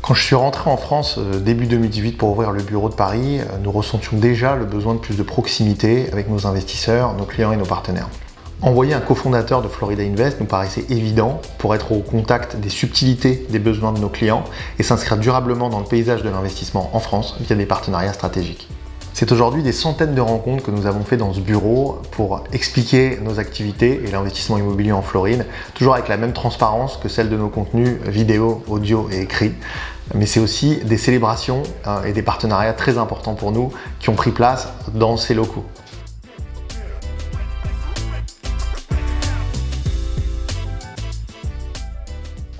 Quand je suis rentré en France début 2018 pour ouvrir le bureau de Paris, nous ressentions déjà le besoin de plus de proximité avec nos investisseurs, nos clients et nos partenaires. Envoyer un cofondateur de Florida Invest nous paraissait évident pour être au contact des subtilités des besoins de nos clients et s'inscrire durablement dans le paysage de l'investissement en France via des partenariats stratégiques. C'est aujourd'hui des centaines de rencontres que nous avons fait dans ce bureau pour expliquer nos activités et l'investissement immobilier en Floride, toujours avec la même transparence que celle de nos contenus vidéo, audio et écrits. Mais c'est aussi des célébrations et des partenariats très importants pour nous qui ont pris place dans ces locaux.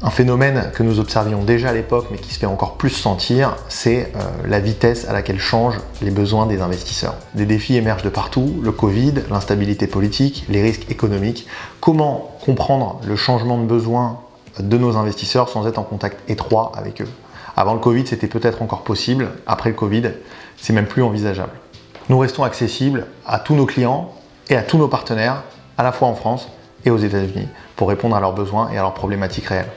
Un phénomène que nous observions déjà à l'époque, mais qui se fait encore plus sentir, c'est la vitesse à laquelle changent les besoins des investisseurs. Des défis émergent de partout, le Covid, l'instabilité politique, les risques économiques. Comment comprendre le changement de besoin de nos investisseurs sans être en contact étroit avec eux? Avant le Covid, c'était peut-être encore possible. Après le Covid, c'est même plus envisageable. Nous restons accessibles à tous nos clients et à tous nos partenaires, à la fois en France et aux États-Unis, pour répondre à leurs besoins et à leurs problématiques réelles.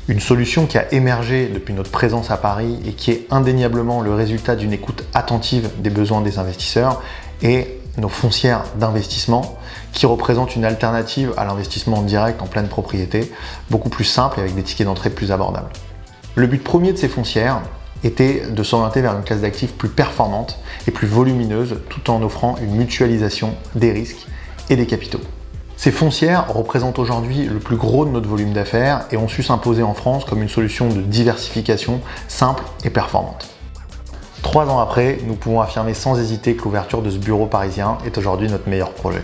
Une solution qui a émergé depuis notre présence à Paris et qui est indéniablement le résultat d'une écoute attentive des besoins des investisseurs est nos foncières d'investissement qui représentent une alternative à l'investissement direct en pleine propriété, beaucoup plus simple et avec des tickets d'entrée plus abordables. Le but premier de ces foncières était de s'orienter vers une classe d'actifs plus performante et plus volumineuse tout en offrant une mutualisation des risques et des capitaux. Ces foncières représentent aujourd'hui le plus gros de notre volume d'affaires et ont su s'imposer en France comme une solution de diversification simple et performante. 3 ans après, nous pouvons affirmer sans hésiter que l'ouverture de ce bureau parisien est aujourd'hui notre meilleur projet.